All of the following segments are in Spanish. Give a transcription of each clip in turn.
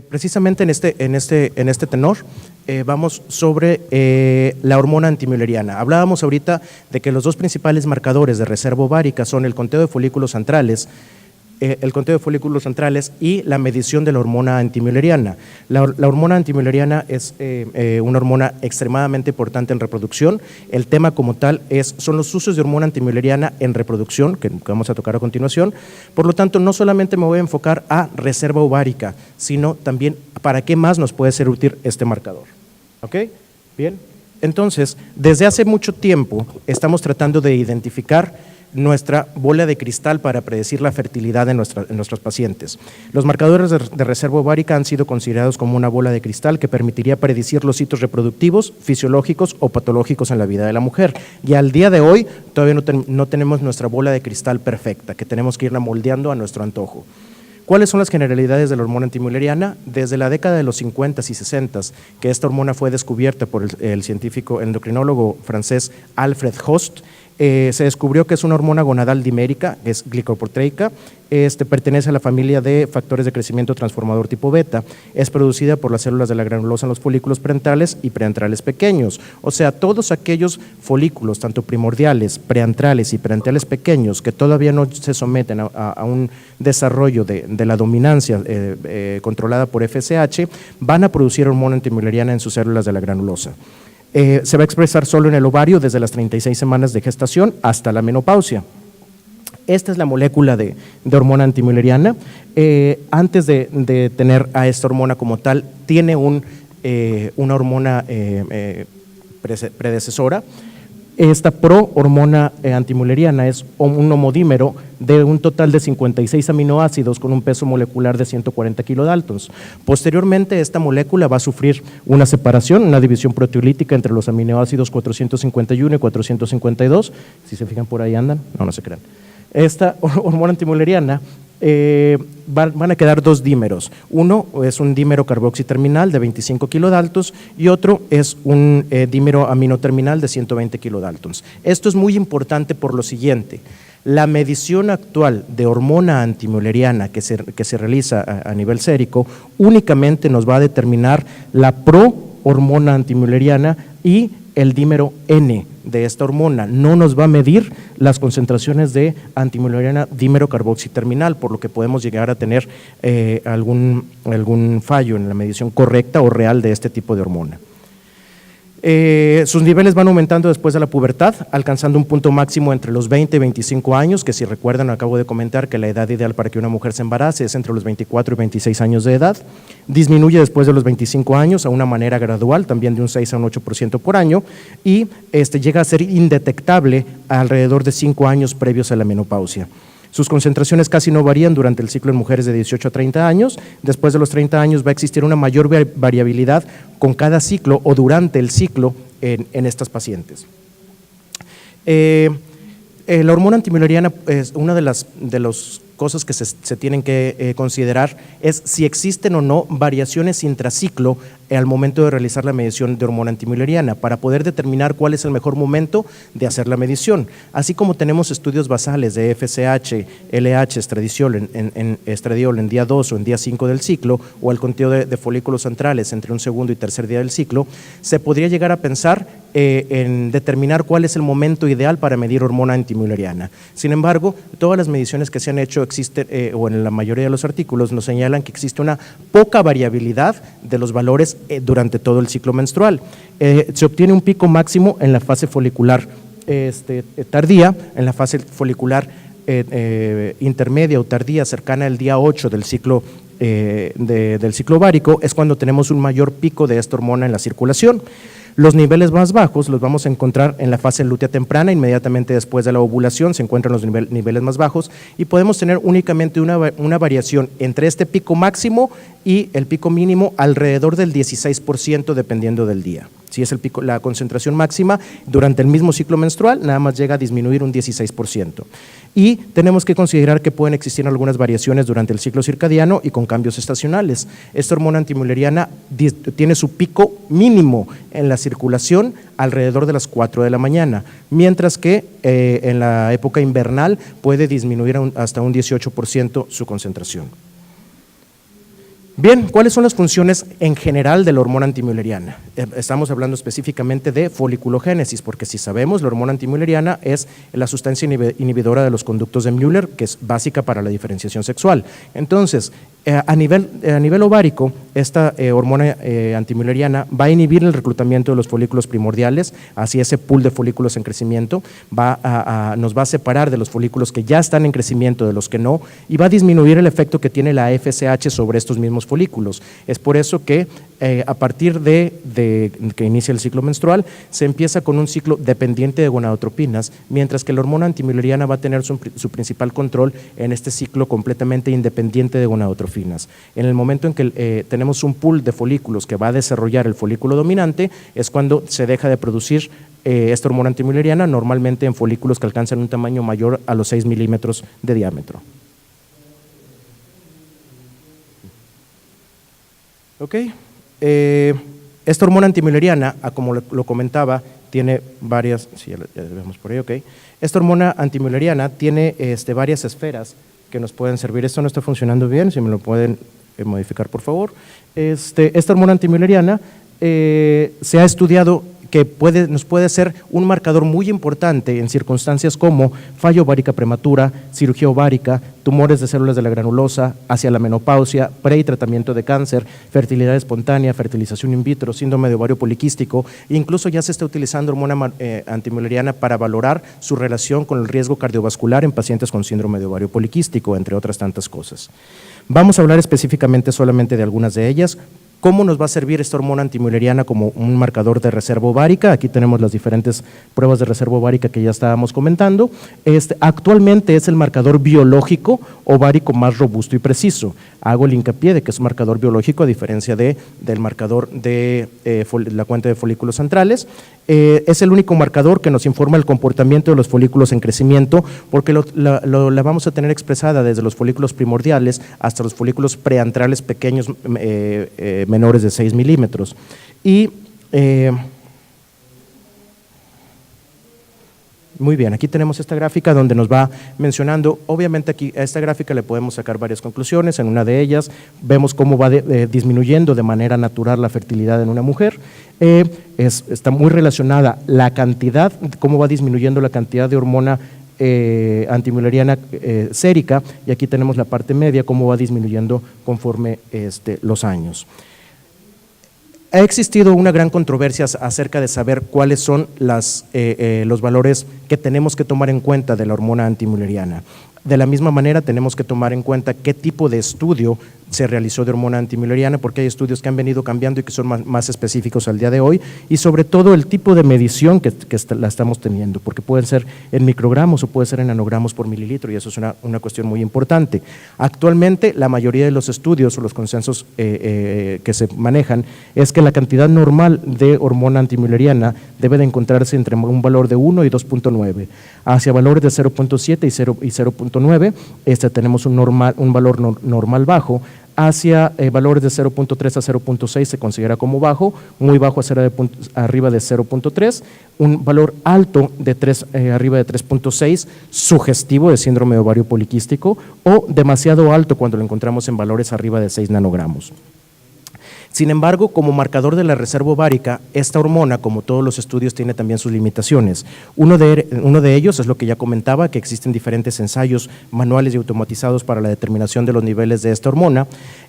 Precisamente en este tenor vamos sobre la hormona antimülleriana. Hablábamos ahorita de que los dos principales marcadores de reserva ovárica son el conteo de folículos centrales, y la medición de la hormona antimülleriana. La hormona antimülleriana es una hormona extremadamente importante en reproducción. El tema como tal son los usos de hormona antimülleriana en reproducción, que vamos a tocar a continuación. Por lo tanto, no solamente me voy a enfocar a reserva ovárica, sino también para qué más nos puede ser útil este marcador. ¿Ok? Bien. Entonces, desde hace mucho tiempo estamos tratando de identificar nuestra bola de cristal para predecir la fertilidad en nuestros pacientes. Los marcadores de reserva ovárica han sido considerados como una bola de cristal que permitiría predecir los hitos reproductivos, fisiológicos o patológicos en la vida de la mujer. Y al día de hoy todavía no tenemos nuestra bola de cristal perfecta, que tenemos que irla moldeando a nuestro antojo. ¿Cuáles son las generalidades de la hormona antimülleriana? Desde la década de los 50 y 60, que esta hormona fue descubierta por el científico endocrinólogo francés Alfred Host, se descubrió que es una hormona gonadal dimérica, es glicoproteica, pertenece a la familia de factores de crecimiento transformador tipo beta, es producida por las células de la granulosa en los folículos preantrales y preantrales pequeños, o sea, todos aquellos folículos, tanto primordiales, preantrales y preantrales pequeños, que todavía no se someten a un desarrollo de la dominancia controlada por FSH, van a producir hormona antimülleriana en sus células de la granulosa. Se va a expresar solo en el ovario desde las 36 semanas de gestación hasta la menopausia. Esta es la molécula de hormona antimülleriana. Antes de tener a esta hormona como tal, tiene una hormona predecesora. Esta prohormona antimülleriana es un homodímero de un total de 56 aminoácidos con un peso molecular de 140 kilodaltons. Posteriormente, esta molécula va a sufrir una separación, una división proteolítica entre los aminoácidos 451 y 452. Si se fijan, por ahí andan, no se crean. Esta hormona antimülleriana van a quedar dos dímeros. Uno es un dímero carboxiterminal de 25 kilodaltons y otro es un dímero aminoterminal de 120 kilodaltons. Esto es muy importante por lo siguiente: la medición actual de hormona antimülleriana que se realiza a nivel sérico únicamente nos va a determinar la prohormona antimülleriana y el dímero N de esta hormona. No nos va a medir las concentraciones de antimülleriana dímero carboxiterminal, por lo que podemos llegar a tener algún fallo en la medición correcta o real de este tipo de hormona. Sus niveles van aumentando después de la pubertad, alcanzando un punto máximo entre los 20 y 25 años, que si recuerdan acabo de comentar que la edad ideal para que una mujer se embarace es entre los 24 y 26 años de edad. Disminuye después de los 25 años a una manera gradual, también de un 6 a un 8% por año, y llega a ser indetectable alrededor de 5 años previos a la menopausia. Sus concentraciones casi no varían durante el ciclo en mujeres de 18 a 30 años. Después de los 30 años va a existir una mayor variabilidad con cada ciclo o durante el ciclo en estas pacientes. La hormona antimülleriana es una de las cosas que se tienen que considerar es si existen o no variaciones intraciclo al momento de realizar la medición de hormona antimülleriana para poder determinar cuál es el mejor momento de hacer la medición. Así como tenemos estudios basales de FSH, LH, estradiol en día 2 o en día 5 del ciclo, o el conteo de folículos centrales entre un segundo y tercer día del ciclo, se podría llegar a pensar en determinar cuál es el momento ideal para medir hormona antimülleriana. Sin embargo, todas las mediciones que se han hecho o en la mayoría de los artículos nos señalan que existe una poca variabilidad de los valores durante todo el ciclo menstrual. Se obtiene un pico máximo en la fase folicular tardía, en la fase folicular intermedia o tardía, cercana al día 8 del ciclo del ciclo ovárico, es cuando tenemos un mayor pico de esta hormona en la circulación. Los niveles más bajos los vamos a encontrar en la fase lútea temprana, inmediatamente después de la ovulación se encuentran los niveles más bajos y podemos tener únicamente una variación entre este pico máximo y el pico mínimo alrededor del 16% dependiendo del día. Si es la concentración máxima durante el mismo ciclo menstrual, nada más llega a disminuir un 16%. Y tenemos que considerar que pueden existir algunas variaciones durante el ciclo circadiano y con cambios estacionales. Esta hormona antimülleriana tiene su pico mínimo en la circulación alrededor de las 4 de la mañana, mientras que en la época invernal puede disminuir hasta un 18% su concentración. Bien, ¿cuáles son las funciones en general de la hormona antimülleriana? Estamos hablando específicamente de foliculogénesis, porque si sabemos, la hormona antimülleriana es la sustancia inhibidora de los conductos de Müller, que es básica para la diferenciación sexual. Entonces, a nivel ovárico, esta hormona antimülleriana va a inhibir el reclutamiento de los folículos primordiales, así ese pool de folículos en crecimiento nos va a separar de los folículos que ya están en crecimiento de los que no, y va a disminuir el efecto que tiene la FSH sobre estos mismos folículos. Es por eso que a partir de que inicia el ciclo menstrual, se empieza con un ciclo dependiente de gonadotropinas, mientras que la hormona antimülleriana va a tener su principal control en este ciclo completamente independiente de gonadotropinas. En el momento en que tenemos un pool de folículos que va a desarrollar el folículo dominante, es cuando se deja de producir esta hormona antimülleriana, normalmente en folículos que alcanzan un tamaño mayor a los 6 milímetros de diámetro. Ok, esta hormona antimülleriana, como lo comentaba, tiene varias, sí, ya vemos por ahí, ok. Esta hormona antimülleriana tiene varias esferas que nos pueden servir. Esto no está funcionando bien, si me lo pueden modificar por favor. Esta hormona antimülleriana se ha estudiado que nos puede ser un marcador muy importante en circunstancias como falla ovárica prematura, cirugía ovárica, tumores de células de la granulosa, hacia la menopausia, pre y tratamiento de cáncer, fertilidad espontánea, fertilización in vitro, síndrome de ovario poliquístico, e incluso ya se está utilizando hormona antimülleriana para valorar su relación con el riesgo cardiovascular en pacientes con síndrome de ovario poliquístico, entre otras tantas cosas. Vamos a hablar específicamente solamente de algunas de ellas. ¿Cómo nos va a servir esta hormona antimülleriana como un marcador de reserva ovárica? Aquí tenemos las diferentes pruebas de reserva ovárica que ya estábamos comentando. Actualmente es el marcador biológico ovárico más robusto y preciso. Hago el hincapié de que es un marcador biológico a diferencia del marcador de la cuenta de folículos centrales. Es el único marcador que nos informa el comportamiento de los folículos en crecimiento, porque la vamos a tener expresada desde los folículos primordiales hasta los folículos preantrales pequeños menores de 6 milímetros. Y muy bien, aquí tenemos esta gráfica donde nos va mencionando, obviamente aquí a esta gráfica le podemos sacar varias conclusiones. En una de ellas vemos cómo va disminuyendo de manera natural la fertilidad en una mujer. Está muy relacionada la cantidad, cómo va disminuyendo la cantidad de hormona antimülleriana sérica, y aquí tenemos la parte media, cómo va disminuyendo conforme los años. Ha existido una gran controversia acerca de saber cuáles son los valores que tenemos que tomar en cuenta de la hormona antimülleriana. De la misma manera tenemos que tomar en cuenta qué tipo de estudio se realizó de hormona antimülleriana, porque hay estudios que han venido cambiando y que son más específicos al día de hoy, y sobre todo el tipo de medición que la estamos teniendo, porque pueden ser en microgramos o puede ser en nanogramos por mililitro, y eso es una cuestión muy importante. Actualmente la mayoría de los estudios o los consensos que se manejan es que la cantidad normal de hormona antimülleriana debe de encontrarse entre un valor de 1 y 2.9, hacia valores de 0.7 y 0.9 tenemos un valor normal bajo. Hacia valores de 0.3 a 0.6 se considera como bajo, muy bajo arriba de 0.3, un valor alto de arriba de 3.6, sugestivo de síndrome de ovario poliquístico, o demasiado alto cuando lo encontramos en valores arriba de 6 nanogramos. Sin embargo, como marcador de la reserva ovárica, esta hormona, como todos los estudios, tiene también sus limitaciones. Uno de ellos es lo que ya comentaba, que existen diferentes ensayos manuales y automatizados para la determinación de los niveles de esta hormona.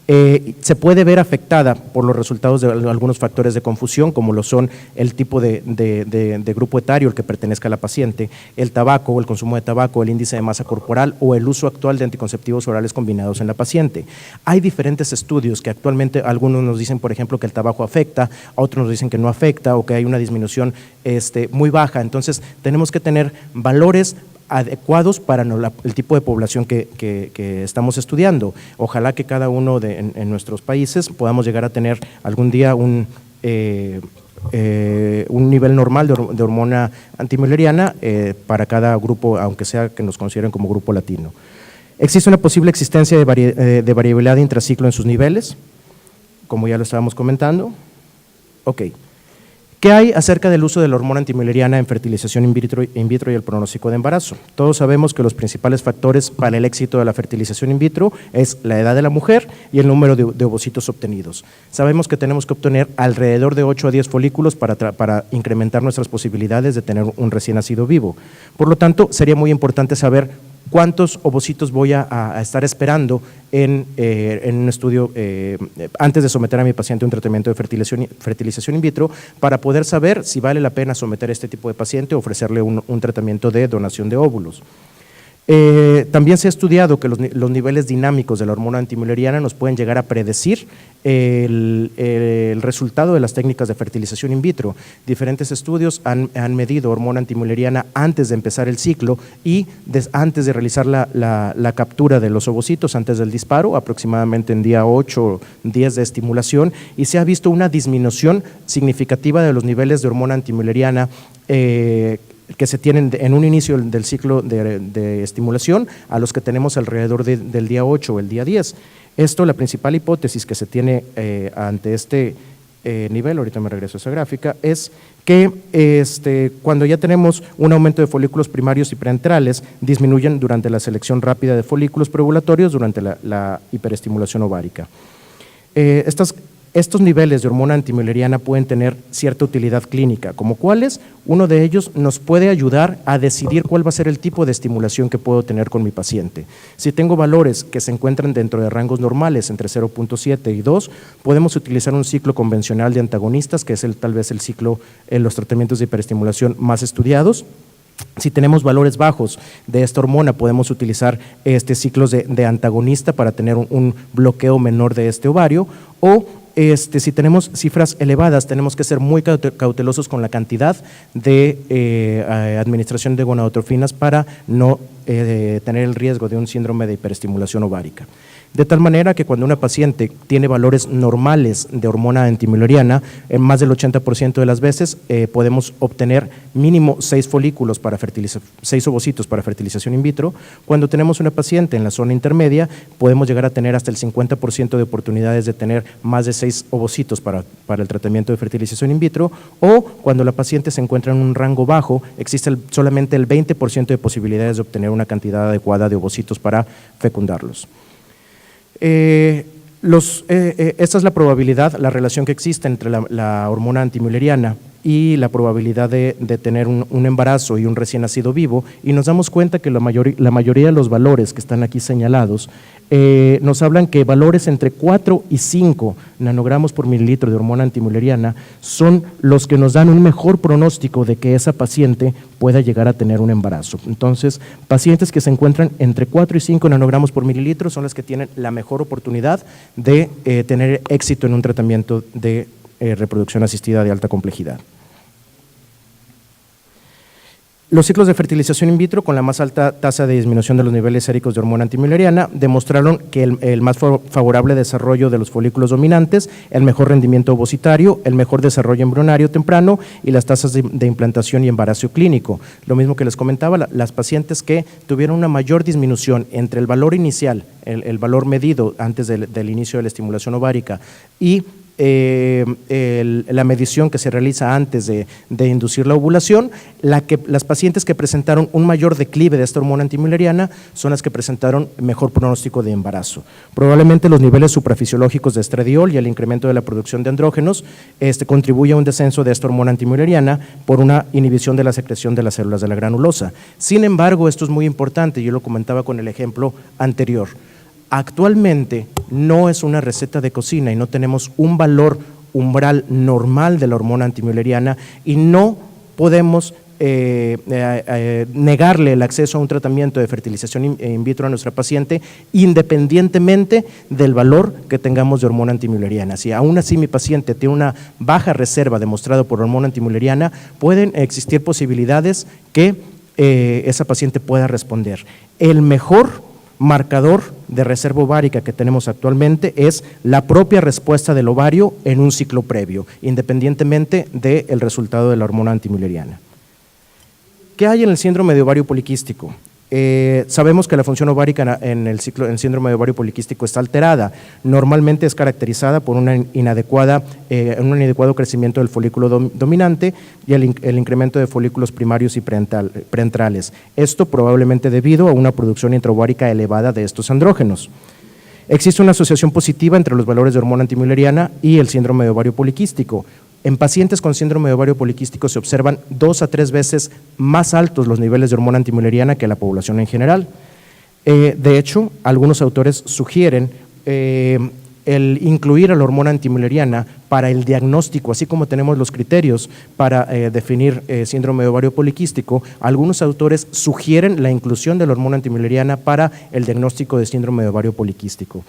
Se puede ver afectada por los resultados de algunos factores de confusión, como lo son el tipo de grupo etario al que pertenezca la paciente, el tabaco o el consumo de tabaco, el índice de masa corporal o el uso actual de anticonceptivos orales combinados en la paciente. Hay diferentes estudios que actualmente algunos nos dicen, por ejemplo, que el tabaco afecta, otros nos dicen que no afecta o que hay una disminución muy baja. Entonces tenemos que tener valores adecuados para el tipo de población que estamos estudiando. Ojalá que cada uno en nuestros países podamos llegar a tener algún día un nivel normal de hormona antimülleriana para cada grupo, aunque sea que nos consideren como grupo latino. Existe una posible existencia de variabilidad intraciclo en sus niveles, como ya lo estábamos comentando. Ok. ¿Qué hay acerca del uso de la hormona antimülleriana en fertilización in vitro y el pronóstico de embarazo? Todos sabemos que los principales factores para el éxito de la fertilización in vitro es la edad de la mujer y el número de ovocitos obtenidos. Sabemos que tenemos que obtener alrededor de 8 a 10 folículos para incrementar nuestras posibilidades de tener un recién nacido vivo. Por lo tanto, sería muy importante saber cuántos ovocitos voy a estar esperando en un estudio antes de someter a mi paciente a un tratamiento de fertilización in vitro, para poder saber si vale la pena someter a este tipo de paciente o ofrecerle un tratamiento de donación de óvulos. También se ha estudiado que los niveles dinámicos de la hormona antimülleriana nos pueden llegar a predecir el resultado de las técnicas de fertilización in vitro. Diferentes estudios han medido hormona antimülleriana antes de empezar el ciclo y antes de realizar la captura de los ovocitos, antes del disparo, aproximadamente en día 8 o 10 de estimulación, y se ha visto una disminución significativa de los niveles de hormona antimülleriana que se tienen en un inicio del ciclo de estimulación a los que tenemos alrededor del día 8 o el día 10. Esto, la principal hipótesis que se tiene ante este nivel, ahorita me regreso a esa gráfica, es que cuando ya tenemos un aumento de folículos primarios y preentrales, disminuyen durante la selección rápida de folículos preovulatorios durante la hiperestimulación ovárica. Estos niveles de hormona antimülleriana pueden tener cierta utilidad clínica, como cuáles. Uno de ellos nos puede ayudar a decidir cuál va a ser el tipo de estimulación que puedo tener con mi paciente. Si tengo valores que se encuentran dentro de rangos normales, entre 0.7 y 2, podemos utilizar un ciclo convencional de antagonistas, que es tal vez el ciclo en los tratamientos de hiperestimulación más estudiados. Si tenemos valores bajos de esta hormona, podemos utilizar ciclos de antagonista para tener un bloqueo menor de este ovario, o si tenemos cifras elevadas, tenemos que ser muy cautelosos con la cantidad de administración de gonadotrofinas para no tener el riesgo de un síndrome de hiperestimulación ovárica. De tal manera que cuando una paciente tiene valores normales de hormona antimülleriana, en más del 80% de las veces podemos obtener mínimo 6 folículos para 6 ovocitos para fertilización in vitro. Cuando tenemos una paciente en la zona intermedia, podemos llegar a tener hasta el 50% de oportunidades de tener más de 6 ovocitos para el tratamiento de fertilización in vitro, o cuando la paciente se encuentra en un rango bajo, existe solamente el 20% de posibilidades de obtener una cantidad adecuada de ovocitos para fecundarlos. Esta es la probabilidad, la relación que existe entre la hormona antimülleriana y la probabilidad de tener un embarazo y un recién nacido vivo, y nos damos cuenta que la mayoría de los valores que están aquí señalados nos hablan que valores entre 4 y 5 nanogramos por mililitro de hormona antimülleriana son los que nos dan un mejor pronóstico de que esa paciente pueda llegar a tener un embarazo. Entonces, pacientes que se encuentran entre 4 y 5 nanogramos por mililitro son las que tienen la mejor oportunidad de tener éxito en un tratamiento de reproducción asistida de alta complejidad. Los ciclos de fertilización in vitro con la más alta tasa de disminución de los niveles séricos de hormona antimülleriana demostraron que el más favorable desarrollo de los folículos dominantes, el mejor rendimiento ovocitario, el mejor desarrollo embrionario temprano y las tasas de implantación y embarazo clínico. Lo mismo que les comentaba, las pacientes que tuvieron una mayor disminución entre el valor inicial, el valor medido antes del inicio de la estimulación ovárica, y la medición que se realiza antes de inducir la ovulación, las pacientes que presentaron un mayor declive de esta hormona antimülleriana son las que presentaron mejor pronóstico de embarazo. Probablemente los niveles suprafisiológicos de estradiol y el incremento de la producción de andrógenos contribuye a un descenso de esta hormona antimülleriana por una inhibición de la secreción de las células de la granulosa. Sin embargo, esto es muy importante, yo lo comentaba con el ejemplo anterior. Actualmente no es una receta de cocina y no tenemos un valor umbral normal de la hormona antimülleriana, y no podemos negarle el acceso a un tratamiento de fertilización in vitro a nuestra paciente independientemente del valor que tengamos de hormona antimülleriana. Si aún así mi paciente tiene una baja reserva demostrada por hormona antimülleriana, pueden existir posibilidades que esa paciente pueda responder. El mejor marcador de reserva ovárica que tenemos actualmente es la propia respuesta del ovario en un ciclo previo, independientemente del resultado de la hormona antimülleriana. ¿Qué hay en el síndrome de ovario poliquístico? Sabemos que la función ovárica en el síndrome de ovario poliquístico está alterada. Normalmente es caracterizada por un inadecuado crecimiento del folículo dominante y el incremento de folículos primarios y preentrales. Esto probablemente debido a una producción intraovárica elevada de estos andrógenos. Existe una asociación positiva entre los valores de hormona antimülleriana y el síndrome de ovario poliquístico. En pacientes con síndrome de ovario poliquístico se observan 2 a 3 veces más altos los niveles de hormona antimülleriana que la población en general. De hecho, algunos autores sugieren el incluir a la hormona antimülleriana para el diagnóstico, así como tenemos los criterios para definir síndrome de ovario poliquístico. Algunos autores sugieren la inclusión de la hormona antimülleriana para el diagnóstico de síndrome de ovario poliquístico.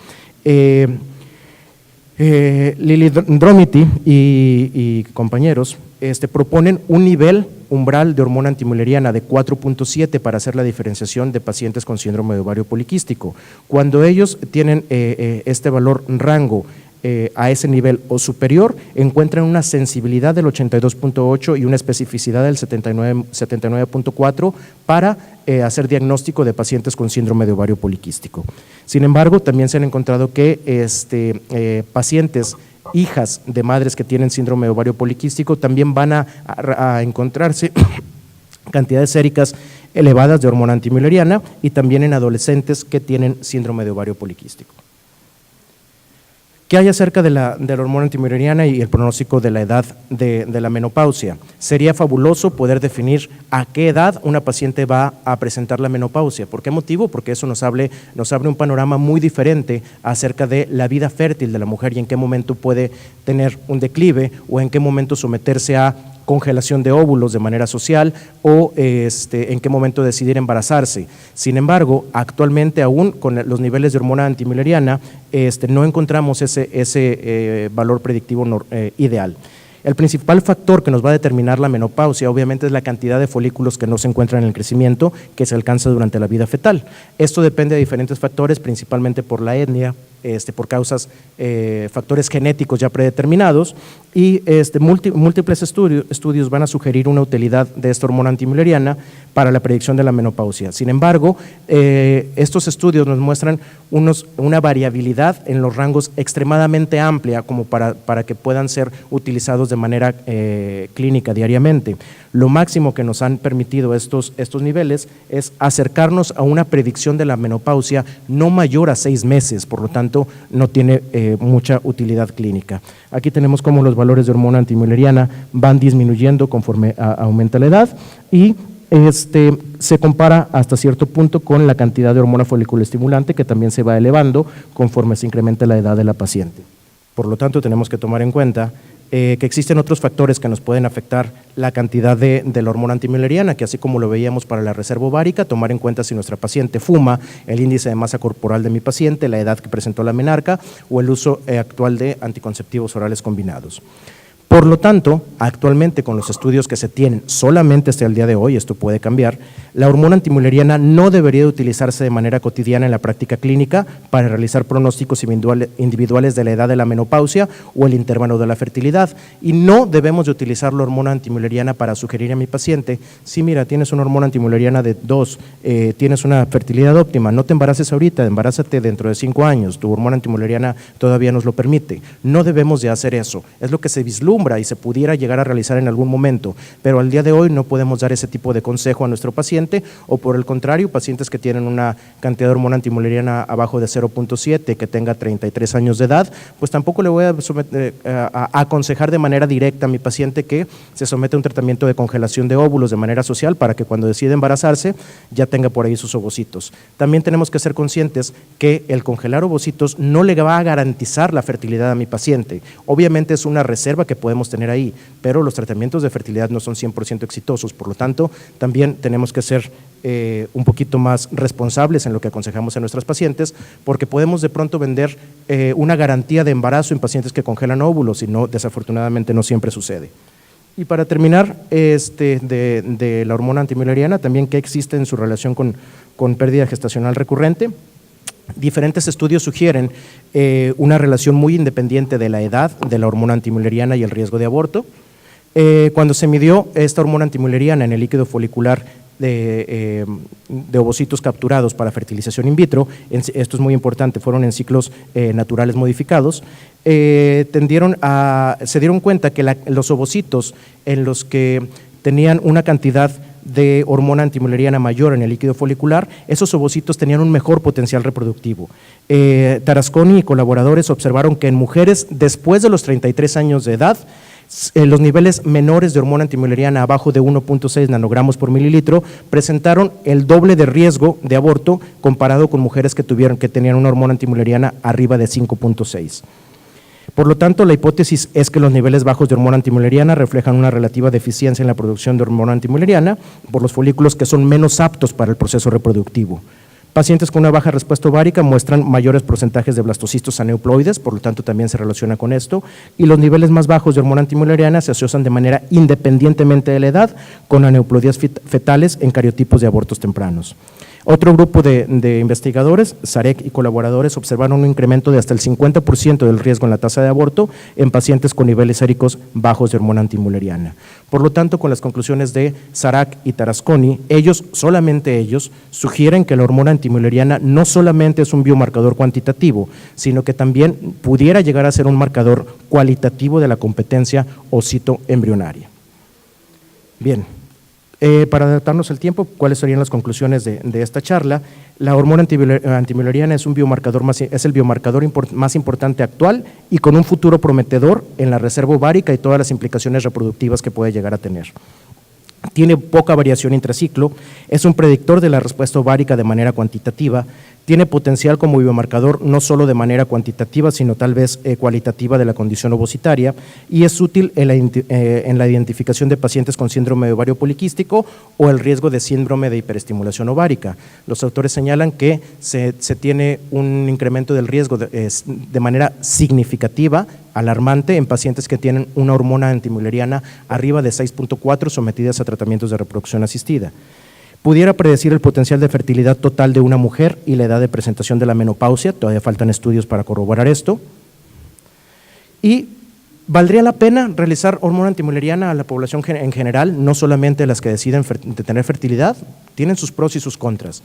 Lili Dromiti y compañeros proponen un nivel umbral de hormona antimülleriana de 4.7 para hacer la diferenciación de pacientes con síndrome de ovario poliquístico. Cuando ellos tienen este valor rango a ese nivel o superior, encuentran una sensibilidad del 82.8 y una especificidad del 79.4 para hacer diagnóstico de pacientes con síndrome de ovario poliquístico. Sin embargo, también se han encontrado que pacientes hijas de madres que tienen síndrome de ovario poliquístico también van a encontrarse cantidades séricas elevadas de hormona antimülleriana y también en adolescentes que tienen síndrome de ovario poliquístico. ¿Qué hay acerca de la hormona antimülleriana y el pronóstico de la edad de la menopausia? Sería fabuloso poder definir a qué edad una paciente va a presentar la menopausia. ¿Por qué motivo? Porque eso nos abre un panorama muy diferente acerca de la vida fértil de la mujer y en qué momento puede tener un declive o en qué momento someterse a congelación de óvulos de manera social o en qué momento decidir embarazarse. Sin embargo, actualmente aún con los niveles de hormona antimülleriana no encontramos ese valor predictivo ideal. El principal factor que nos va a determinar la menopausia obviamente es la cantidad de folículos que no se encuentran en el crecimiento que se alcanza durante la vida fetal. Esto depende de diferentes factores, principalmente por la etnia, por factores genéticos ya predeterminados y múltiples estudios van a sugerir una utilidad de esta hormona antimülleriana para la predicción de la menopausia. Sin embargo, estos estudios nos muestran una variabilidad en los rangos extremadamente amplia como para que puedan ser utilizados de manera clínica diariamente. Lo máximo que nos han permitido estos niveles es acercarnos a una predicción de la menopausia no mayor a 6 meses, por lo tanto no tiene mucha utilidad clínica. Aquí tenemos cómo los valores de hormona antimülleriana van disminuyendo conforme aumenta la edad y se compara hasta cierto punto con la cantidad de hormona foliculoestimulante que también se va elevando conforme se incrementa la edad de la paciente. Por lo tanto, tenemos que tomar en cuenta que existen otros factores que nos pueden afectar la cantidad de la hormona antimülleriana, que así como lo veíamos para la reserva ovárica, tomar en cuenta si nuestra paciente fuma, el índice de masa corporal de mi paciente, la edad que presentó la menarca o el uso actual de anticonceptivos orales combinados. Por lo tanto, actualmente con los estudios que se tienen solamente hasta el día de hoy, esto puede cambiar, la hormona antimülleriana no debería utilizarse de manera cotidiana en la práctica clínica para realizar pronósticos individuales de la edad de la menopausia o el intervalo de la fertilidad y no debemos de utilizar la hormona antimülleriana para sugerir a mi paciente, sí, mira, tienes una hormona antimülleriana de 2, tienes una fertilidad óptima, no te embaraces ahorita, embarázate dentro de 5 años, tu hormona antimülleriana todavía nos lo permite. No debemos de hacer eso, es lo que se vislumbra y se pudiera llegar a realizar en algún momento, pero al día de hoy no podemos dar ese tipo de consejo a nuestro paciente o por el contrario, pacientes que tienen una cantidad de hormona antimülleriana abajo de 0.7 que tenga 33 años de edad, pues tampoco le voy a aconsejar de manera directa a mi paciente que se someta a un tratamiento de congelación de óvulos de manera social para que cuando decida embarazarse ya tenga por ahí sus ovocitos. También tenemos que ser conscientes que el congelar ovocitos no le va a garantizar la fertilidad a mi paciente. Obviamente es una reserva que podemos tener ahí, pero los tratamientos de fertilidad no son 100% exitosos, por lo tanto, también tenemos que ser un poquito más responsables en lo que aconsejamos a nuestras pacientes, porque podemos de pronto vender una garantía de embarazo en pacientes que congelan óvulos y no, desafortunadamente no siempre sucede. Y para terminar, de la hormona antimülleriana, también qué existe en su relación con pérdida gestacional recurrente. Diferentes estudios sugieren una relación muy independiente de la edad de la hormona antimülleriana y el riesgo de aborto. Cuando se midió esta hormona antimülleriana en el líquido folicular de ovocitos capturados para fertilización in vitro, esto es muy importante, fueron en ciclos naturales modificados, se dieron cuenta que los ovocitos en los que tenían una cantidad de hormona antimülleriana mayor en el líquido folicular, esos ovocitos tenían un mejor potencial reproductivo. Tarasconi y colaboradores observaron que en mujeres después de los 33 años de edad, los niveles menores de hormona antimülleriana abajo de 1.6 nanogramos por mililitro presentaron el doble de riesgo de aborto comparado con mujeres que tenían una hormona antimülleriana arriba de 5.6. Por lo tanto, la hipótesis es que los niveles bajos de hormona antimülleriana reflejan una relativa deficiencia en la producción de hormona antimülleriana por los folículos que son menos aptos para el proceso reproductivo. Pacientes con una baja respuesta ovárica muestran mayores porcentajes de blastocitos aneuploides, por lo tanto también se relaciona con esto, y los niveles más bajos de hormona antimülleriana se asocian de manera independientemente de la edad con aneuploidías fetales en cariotipos de abortos tempranos. Otro grupo de investigadores, Sarek y colaboradores, observaron un incremento de hasta el 50% del riesgo en la tasa de aborto en pacientes con niveles séricos bajos de hormona antimülleriana. Por lo tanto, con las conclusiones de Sarek y Tarasconi, solamente ellos, sugieren que la hormona antimülleriana no solamente es un biomarcador cuantitativo, sino que también pudiera llegar a ser un marcador cualitativo de la competencia ovocito-embrionaria. Bien. Para adaptarnos al tiempo, ¿cuáles serían las conclusiones de esta charla? La hormona antimülleriana es el biomarcador más importante actual y con un futuro prometedor en la reserva ovárica y todas las implicaciones reproductivas que puede llegar a tener. Tiene poca variación intraciclo, es un predictor de la respuesta ovárica de manera cuantitativa, tiene potencial como biomarcador no solo de manera cuantitativa, sino tal vez cualitativa de la condición ovocitaria, y es útil en la identificación de pacientes con síndrome de ovario poliquístico o el riesgo de síndrome de hiperestimulación ovárica. Los autores señalan que se tiene un incremento del riesgo de manera significativa, alarmante, en pacientes que tienen una hormona antimülleriana arriba de 6.4 sometidas a tratamientos de reproducción asistida. Pudiera predecir el potencial de fertilidad total de una mujer y la edad de presentación de la menopausia, todavía faltan estudios para corroborar esto. Y ¿valdría la pena realizar hormona antimülleriana a la población en general, no solamente las que deciden tener fertilidad? Tienen sus pros y sus contras.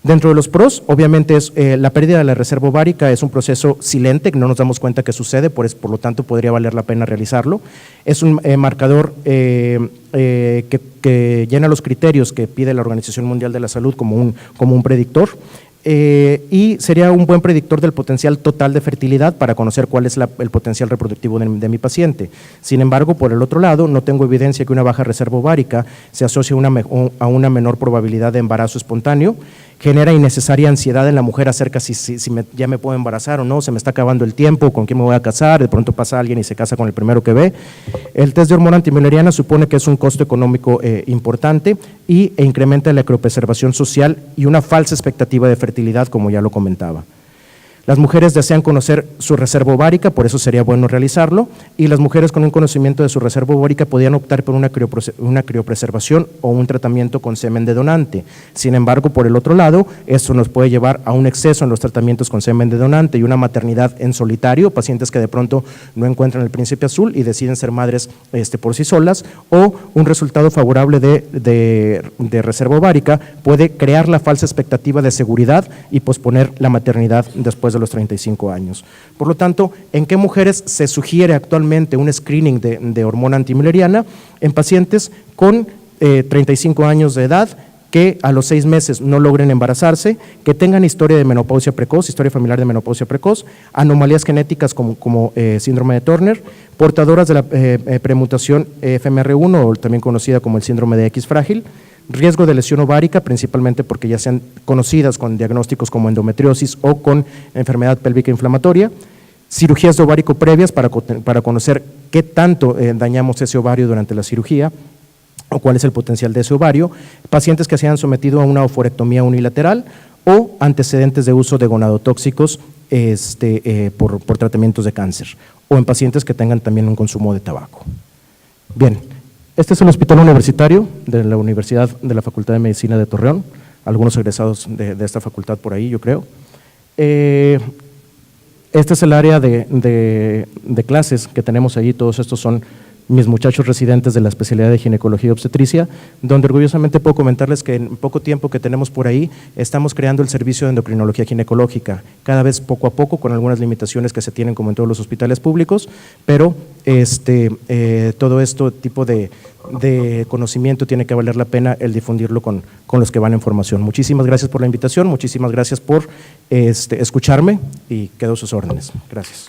Dentro de los pros, obviamente, es la pérdida de la reserva ovárica es un proceso silente, que no nos damos cuenta que sucede, por lo tanto podría valer la pena realizarlo. Es un marcador que llena los criterios que pide la Organización Mundial de la Salud como un predictor. Y sería un buen predictor del potencial total de fertilidad para conocer cuál es el potencial reproductivo de mi paciente. Sin embargo, por el otro lado, no tengo evidencia que una baja reserva ovárica se asocie a una menor probabilidad de embarazo espontáneo, genera innecesaria ansiedad en la mujer acerca si ya me puedo embarazar o no, se me está acabando el tiempo, con quién me voy a casar, de pronto pasa alguien y se casa con el primero que ve. El test de hormona antimülleriana supone que es un costo económico importante e incrementa la criopreservación social y una falsa expectativa de fertilidad, como ya lo comentaba. Las mujeres desean conocer su reserva ovárica, por eso sería bueno realizarlo, y las mujeres con un conocimiento de su reserva ovárica podrían optar por una criopreservación o un tratamiento con semen de donante. Sin embargo, por el otro lado, esto nos puede llevar a un exceso en los tratamientos con semen de donante y una maternidad en solitario, pacientes que de pronto no encuentran el príncipe azul y deciden ser madres por sí solas, o un resultado favorable de reserva ovárica puede crear la falsa expectativa de seguridad y posponer la maternidad después de los 35 años. Por lo tanto, ¿en qué mujeres se sugiere actualmente un screening de hormona antimülleriana? En pacientes con 35 años de edad, que a los 6 meses no logren embarazarse, que tengan historia de menopausia precoz, historia familiar de menopausia precoz, anomalías genéticas como síndrome de Turner, portadoras de la premutación FMR1, o también conocida como el síndrome de X frágil, riesgo de lesión ovárica, principalmente porque ya sean conocidas con diagnósticos como endometriosis o con enfermedad pélvica inflamatoria, cirugías de ovárico previas para conocer qué tanto dañamos ese ovario durante la cirugía o cuál es el potencial de ese ovario, pacientes que se hayan sometido a una oforectomía unilateral o antecedentes de uso de gonadotóxicos por tratamientos de cáncer, o en pacientes que tengan también un consumo de tabaco. Bien. Este es el hospital universitario de la Universidad de la Facultad de Medicina de Torreón, algunos egresados de esta facultad por ahí, yo creo. Este es el área de clases que tenemos allí, todos estos son mis muchachos residentes de la especialidad de ginecología y obstetricia, donde orgullosamente puedo comentarles que en poco tiempo que tenemos por ahí, estamos creando el servicio de endocrinología ginecológica, cada vez poco a poco, con algunas limitaciones que se tienen como en todos los hospitales públicos, pero todo este tipo de conocimiento tiene que valer la pena el difundirlo con los que van en formación. Muchísimas gracias por la invitación, muchísimas gracias por escucharme y quedo a sus órdenes. Gracias.